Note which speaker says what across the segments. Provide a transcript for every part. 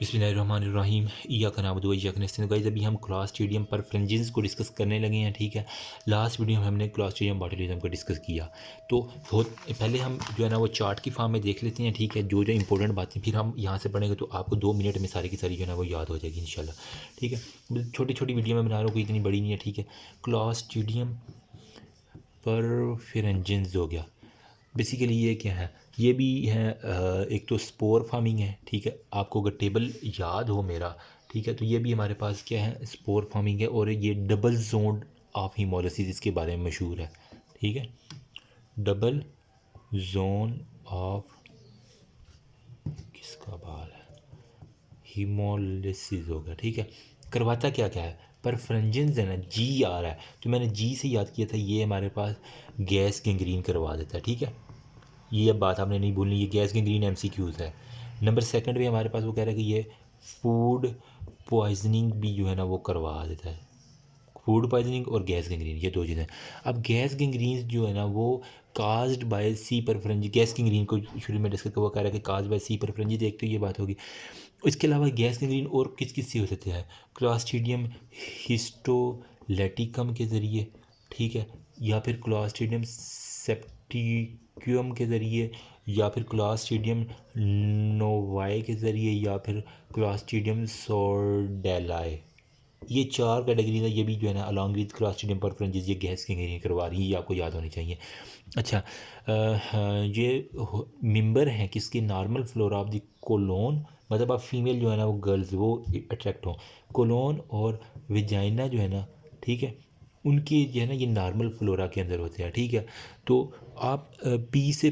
Speaker 1: बिस्मिल्लाहिर्रहमानिर्रहीम इय्याका नअबुदु व इय्याका नस्तईन। गाइस अभी हम क्लॉस्ट्रीडियम परफ्रेंजिस को डिस्कस करने लगे हैं, ठीक है। लास्ट वीडियो में हमने क्लॉस्ट्रीडियम बॉटुलिज्म को डिस्कस किया, तो बहुत पहले हम जो है ना वो चार्ट की फॉर्म में देख लेते हैं, ठीक है, जो जो इंपॉर्टेंट बातें फिर हम यहाँ से पढ़ेंगे तो आपको 2 मिनट में सारी की सारी जो है ना वो याद हो जाएगी इंशाल्लाह, ठीक है। छोटी छोटी वीडियो में बना रहा हूँ, कोई इतनी बड़ी नहीं है, ठीक है। क्लॉस्ट्रीडियम परफ्रेंजिस हो गया। बेसिकली ये क्या है, ये भी है एक तो स्पोर फार्मिंग है, ठीक है। आपको अगर टेबल याद हो मेरा, ठीक है, तो ये भी हमारे पास क्या है, स्पोर फार्मिंग है। और ये डबल जोन ऑफ हीमोलिसिस इसके बारे में मशहूर है, ठीक है। डबल जोन ऑफ किसका बाल है, हीमोलिसिस हो गया, ठीक है। करवाता क्या क्या है, परफ्रेंजिस है ना, जी आ रहा है तो मैंने जी से याद किया था, ये हमारे पास गैस गैंग्रीन करवा देता है, ठीक है। ये अब बात आपने नहीं भूलनी, ये गैस गैंग्रीन एमसीक्यूज़ है। नंबर सेकंड पे हमारे पास वो कह रहा है कि ये फूड पॉइजनिंग भी जो है ना वो करवा देता है। फूड पॉइजनिंग और गैस गैंग्रीन, ये दो चीज़ें। अब गैस गैंग्रीन जो है ना वो caused by C perfringens, gas gangrene को शुरू में डिस्कस वो कह रहा है कि काज्ड बाय सी परफ्रेंजी, एक तो ये बात होगी। इसके अलावा गैस गैंग्रीन और किस किस से हो सकता है, क्लॉस्ट्रीडियम हिस्टोलेटिकम के ज़रिए, ठीक है, या फिर क्लॉस्ट्रीडियम सेप्टिक्यूम के ज़रिए, या फिर क्लॉस्ट्रीडियम नोवाई के ज़रिए, या फिर क्लॉस्ट्रीडियम सोर्डेलाई। ये 4 कैटेगरी है, ये भी जो है ना अलॉन्ग विद क्लॉस्ट्रीडियम परफ्रेंजिस ये गैस गैंग्रीन करवा रही है, ये आपको याद होनी चाहिए। अच्छा, ये मेंबर हैं किसके, normal flora of the colon, मतलब आप फीमेल जो है ना वो गर्ल्स वो अट्रैक्ट हों, कोलोन और वेजाइना जो है ना, ठीक है, उनके जो है ना ये नॉर्मल फ्लोरा के अंदर होते हैं, ठीक है। तो आप पी से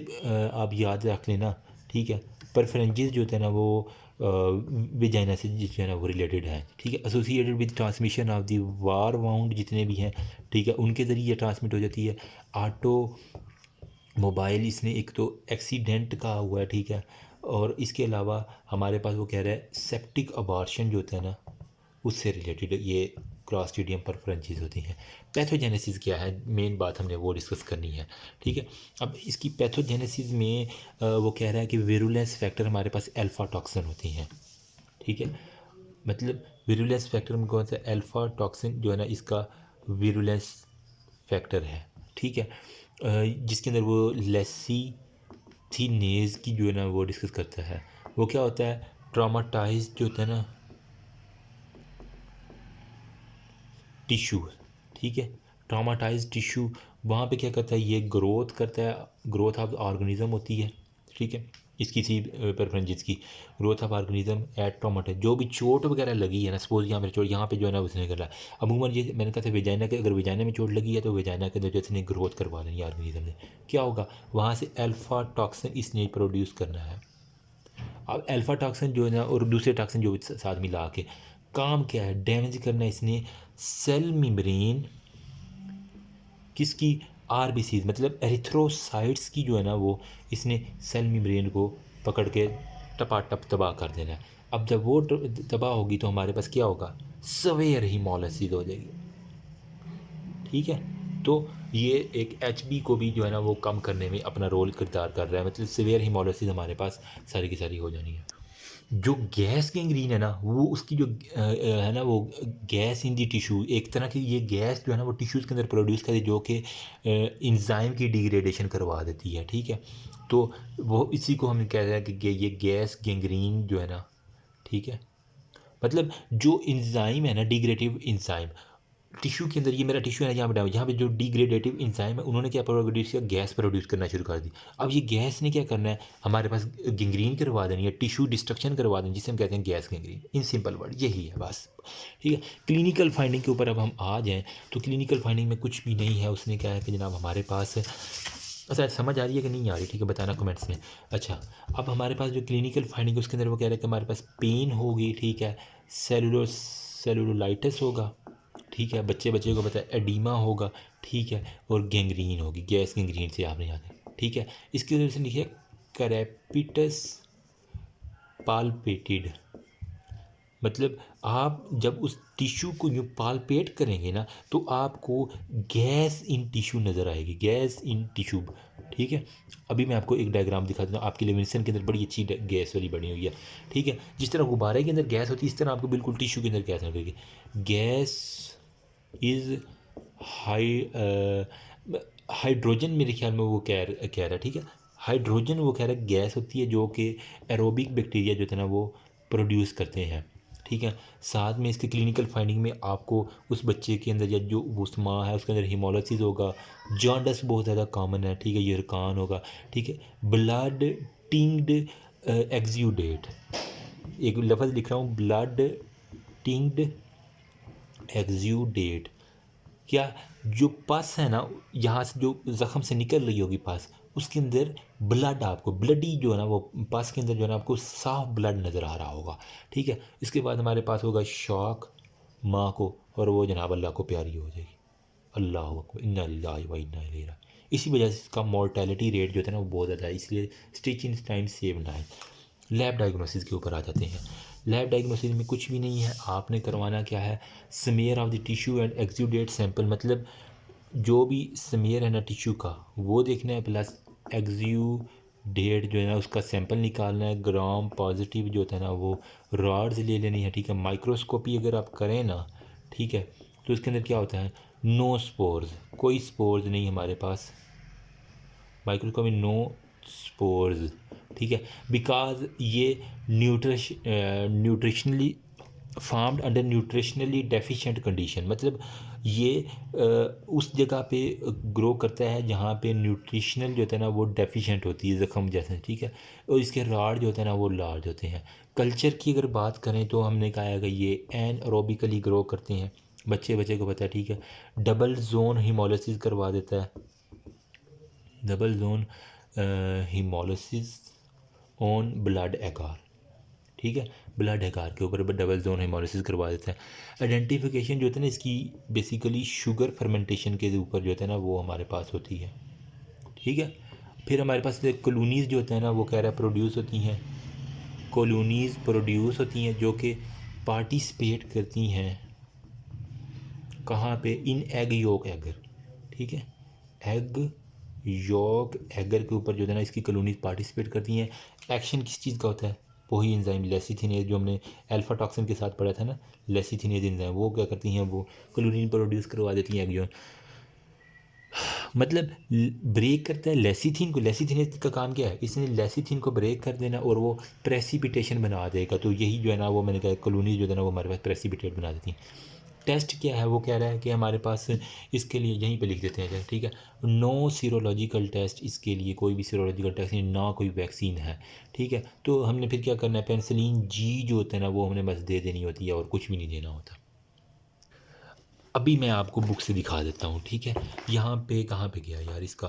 Speaker 1: आप याद रख लेना, ठीक है। परफ्रेंजिस जो होता है ना वो वेजाइना से जो है ना वो रिलेटेड है, ठीक है। Associated with transmission of the war wound जितने भी हैं, ठीक है, उनके ज़रिए ट्रांसमिट हो जाती है। ऑटो मोबाइल, इसने एक तो एक्सीडेंट का हुआ है, ठीक है। और इसके अलावा हमारे पास वो कह रहा है सेप्टिक अबॉर्शन जो होता है ना उससे रिलेटेड ये क्लॉस्ट्रीडियम परफ्रेंजिस होती हैं। पैथोजेनेसिस क्या है, मेन बात हमने वो डिस्कस करनी है, ठीक है। अब इसकी पैथोजेनेसिस में वो कह रहा है कि विरुलेंस फैक्टर हमारे पास अल्फा टॉक्सिन होती हैं, ठीक है। मतलब विरुलेंस फैक्टर में कौन सा, अल्फा टॉक्सिन जो है ना इसका विरुलेंस फैक्टर है, ठीक है। जिसके अंदर वो लेसीथीनेज की जो है ना वो डिस्कस करता है। वो क्या होता है, ट्रॉमाटाइज जो होता है ना टिश्यू, ठीक है, ट्रॉमाटाइज टिश्यू, वहाँ पे क्या करता है, ये ग्रोथ करता है, ग्रोथ ऑफ ऑर्गेनिज्म होती है, ठीक है। इसकी सी प्रेफरेंस की growth of organism eight traumatise, जो भी चोट वगैरह लगी है ना, सपोज यहाँ पर चोट यहाँ पे जो है ना उसने कर रहा है। अमूमन ये मैंने कहा था वेजाइना के, अगर वेजाइना में चोट लगी है तो वेजाइना के अंदर जो इसने ग्रोथ करवा लेनी है ऑर्गेनिज्म ने, क्या होगा वहाँ से अल्फा टॉक्सिन इसने प्रोड्यूस करना है। अब अल्फा टॉक्सिन जो है ना और दूसरे टॉक्सिन जो साथ मिला के काम क्या है, डैमेज करना है इसने सेल मेम्ब्रेन किसकी, आरबीसीज मतलब एरिथ्रोसाइट्स की जो है ना वो इसने सेल मेम्ब्रेन को पकड़ के टपाटप तबाह कर देना है। अब जब वो तबाह होगी तो हमारे पास क्या होगा, सवेयर हीमोलिसिस हो जाएगी, ठीक है। तो ये एक एचबी को भी जो है ना वो कम करने में अपना रोल किरदार कर रहा है, मतलब सीवियर हीमोलिसिस हमारे पास सारी की सारी हो जानी है। जो गैस गैंग्रीन है ना वो उसकी जो है ना वो गैस इन दी टिश्यू, एक तरह की ये गैस जो है ना वो टिश्यूज़ के अंदर प्रोड्यूस करती है, जो कि इंजाइम की डिग्रेडेशन करवा देती है, ठीक है। तो वो इसी को हम कह रहे हैं कि ये गैस गैंग्रीन जो है ना, ठीक है, मतलब जो इंजाइम है ना, डिग्रेडेटिव इंजाइम टिश्यू के अंदर, ये मेरा टिश्यू है ना यहाँ पे जो डिग्रेडेटिव इंजाइम है उन्होंने क्या प्रोड्यूस किया, गैस प्रोड्यूस करना शुरू कर दी। अब ये गैस ने क्या करना है, हमारे पास गैंग्रीन करवा देनी है, टिश्यू डिस्ट्रक्शन करवा देनी, जिसे हम कहते हैं gas gangrene, in simple word यही है बस, ठीक है। क्लिनिकल फाइंडिंग के ऊपर अब हम आ जाएँ तो क्लिनिकल फाइंडिंग में कुछ भी नहीं है, उसने क्या है कि जनाब हमारे पास, अच्छा समझ आ रही है कि नहीं आ रही, ठीक है, बताना कमेंट्स में। अच्छा, अब हमारे पास जो क्लिनिकल फाइंडिंग उसके अंदर वो कह रहे हैं कि हमारे पास पेन होगी, ठीक है, सेलुलोलाइटिस होगा, ठीक है, बच्चे को पता है एडीमा होगा, ठीक है, और गैंग्रीन होगी, गैस गैंग्रीन से आपने याद है, ठीक है। इसकी वजह से लिखिए कैरेपिटस पाल्पेटेड, मतलब आप जब उस टिश्यू को यूँ पालपेट करेंगे ना तो आपको गैस इन टिश्यू नज़र आएगी, गैस इन टिश्यू ठीक है। अभी मैं आपको एक डायग्राम दिखा देता हूँ, आपके लिविंगस्टन के अंदर बड़ी अच्छी गैस वाली बनी हुई है। ठीक है, जिस तरह गुब्बारे के अंदर गैस होती है इस तरह आपको बिल्कुल टिश्यू के अंदर गैस लगेगी। गैस इज़ हाई हाइड्रोजन, मेरे ख्याल में वो कह रहा है। ठीक है, हाइड्रोजन वो कह रहा है गैस होती है जो कि एरोबिक बैक्टीरिया जो है ना वो प्रोड्यूस करते हैं। ठीक है, साथ में इसके क्लिनिकल फाइंडिंग में आपको उस बच्चे के अंदर या जो उस माँ है उसके अंदर हीमोलिसिस होगा, जॉन्डिस बहुत ज़्यादा कॉमन है। ठीक है, यरकान होगा। ठीक है, ब्लड टिंग्ड एक्सुडेट, एक लफ्ज़ लिख रहा हूँ, ब्लड टिंग्ड एक्सुडेट। क्या जो पस है ना, यहाँ से जो ज़ख़म से निकल रही होगी पस, उसके अंदर ब्लड, आपको ब्लडी जो है ना वो पस के अंदर जो है ना आपको साफ ब्लड नज़र आ रहा होगा। ठीक है, इसके बाद हमारे पास होगा शॉक माँ को, और वो जनाब अल्लाह को प्यारी हो जाएगी। अल्लाह अकबर, इन्ना लिल्लाहि व इन्ना इलैहि राजिऊन। इसी वजह से इसका मोर्टेलिटी रेट जो है ना वो बहुत ज़्यादा है, इसलिए स्टिच इन टाइम सेव ना है। लैब डायग्नोसिस के ऊपर आ जाते हैं। लैब डायग्नोसिस में कुछ भी नहीं है, आपने करवाना क्या है, smear of the tissue and exudate sample, मतलब जो भी स्मेयर है ना टिश्यू का वो देखना है, प्लस एक्सुडेट जो है ना उसका सैंपल निकालना है। ग्राम पॉजिटिव जो होता है ना वो रॉड्स ले लेनी है। ठीक है, माइक्रोस्कोपी अगर आप करें ना, ठीक है, तो इसके अंदर क्या होता है, नो स्पोर्स, कोई स्पोर्स नहीं हमारे पास, माइक्रोस्कोपी नो स्पोर्स। ठीक है, बिकॉज ये nutritionally farmed under nutritionally deficient condition, मतलब ये उस जगह पे ग्रो करता है जहाँ पे न्यूट्रिशनल जो होता है ना वो डेफिशिएंट होती है, ज़ख़म जैसे। ठीक है, और इसके राड जो होता है ना वो लार्ज होते हैं। कल्चर की अगर बात करें तो हमने कहा है कि ये एनएरोबिकली ग्रो करते हैं, बच्चे को पता है। ठीक है, डबल जोन हीमोलिसिस करवा देता है, double zone haemolysis on blood एगार। ठीक है, ब्लड एगार के ऊपर डबल जोन हीमोलिसिस करवा देता है। आइडेंटिफिकेशन जो होता है ना इसकी बेसिकली शुगर फर्मेंटेशन के ऊपर जो होता है ना वो हमारे पास होती है। ठीक है, फिर हमारे पास कॉलोनीज़ जो होता है ना वो कह रहा है प्रोड्यूस होती हैं, कॉलोनीज़ प्रोड्यूस होती हैं जो कि पार्टिसिपेट करती हैं कहाँ पे, इन एग योक एगर। ठीक है, एग योक एगर के ऊपर जो है ना इसकी कॉलोनीज पार्टिसिपेट करती हैं। एक्शन किस चीज़ का होता है, वही एंजाइम लेसिथिनेज जो हमने अल्फा टॉक्सिन के साथ पढ़ा था ना, लेसिथिनेज एंजाइम, वो क्या करती हैं, वो कॉलोनीन प्रोड्यूस करवा देती हैं एग जो, मतलब ब्रेक करता है लेसिथिन को। लेसिथिनेज का काम क्या है, इसने लेसिथिन को ब्रेक कर देना और वो प्रेसिपिटेशन बना देगा। तो यही जो है ना वो मैंने कहा कॉलोनी जो है ना वो हमारे पास प्रेसिपिटेट बना देती हैं। टेस्ट क्या है, वो कह रहा है कि हमारे पास इसके लिए यहीं पे लिख देते हैं। ठीक है, नो सीरोलॉजिकल टेस्ट, इसके लिए कोई भी सीरोलॉजिकल टेस्ट नहीं, ना कोई वैक्सीन है। ठीक है, तो हमने फिर क्या करना है, पेनिसिलिन जी जो होता है ना वो हमने बस दे देनी होती है और कुछ भी नहीं देना होता। अभी मैं आपको बुक से दिखा देता हूँ। ठीक है, यहाँ पे कहाँ पे गया यार इसका,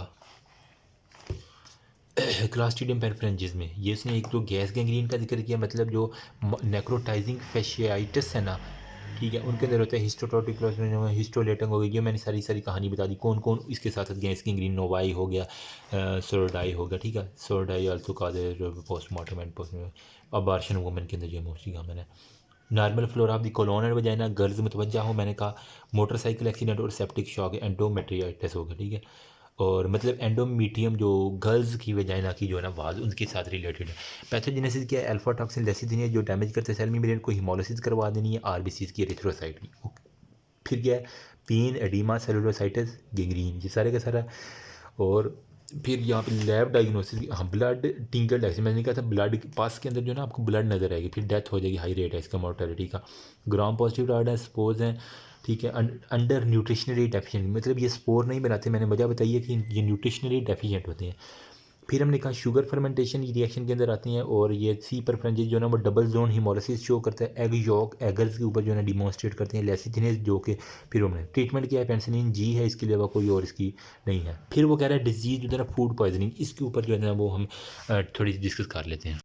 Speaker 1: क्लास्ट्रीडियम पेनिफ्रेंजिस में ये इसने एक तो गैस गैंग्रीन का जिक्र किया, मतलब जो नेक्रोटाइजिंग फेशियाइटिस है ना, ठीक है, उनके अंदर होता है हिस्टोटोटिक हिस्टोलेटिंग हो गई। ये मैंने सारी कहानी बता दी, कौन कौन इसके साथ गैस गैंग्रीन, नोवाई हो गया, सोरडाई हो गया। ठीक है, sordellii also cause postmortem and abortion women के अंदर ये मोस्टली कॉमन है। Normal flora of the colon and vagina, गर्ल्स मुतवज्जा हो, मैंने कहा मोटरसाइकिल एक्सीडेंट और सेप्टिक शॉक, एंडोमेट्रियाइटिस हो गया। ठीक है, और मतलब एंडोमीटियम जो गर्ल्स की वजाइना की जो है ना वाज उनके साथ रिलेटेड है। पैथोजेनेसिस क्या है, अल्फा टॉक्सिन लेसिथिनिया जो डैमेज करते हैं सेल मेम्ब्रेन को, हीमोलिसिस करवा देनी है, आरबीसीज की एरिथ्रोसाइट की। फिर क्या है, पेन, एडिमा, सेलुलोसाइटिस, गैंग्रीन, ये सारे का सारा। और फिर यहाँ पे लैब डायग्नोसिस, हाँ, ब्लड टिंकल डायग्नोसिस, मैंने कहा था ब्लड पास के अंदर जो है ना आपको ब्लड नज़र आएगी, फिर डेथ हो जाएगी, हाई रेट है इसका मोर्टेलिटी का। ग्राम पॉजिटिव रॉड है, स्पोर्स हैं। ठीक है, अंडर न्यूट्रिशनली डेफिशिएंट, मतलब ये स्पोर नहीं बनाते, मैंने वजह बताई है कि ये न्यूट्रिशनली डेफिशिएंट होते हैं। फिर हमने कहा शुगर फर्मेंटेशन रिएक्शन के अंदर आती हैं, और ये सी परफ्रेंजिस जो है ना वो डबल जोन हीमोलिसिस शो करता है, एग योक एगर्स के ऊपर जो है ना डिमॉन्स्ट्रेट करते हैं, लेसिथिनेज जो कि फिर हमने ट्रीटमेंट किया है, पेनिसिलिन जी है, इसके अलावा कोई और इसकी नहीं है। फिर वो कह रहा है डिजीज जो है ना फूड पॉइजनिंग, इसके ऊपर जो है ना वो हम थोड़ी डिस्कस कर लेते हैं।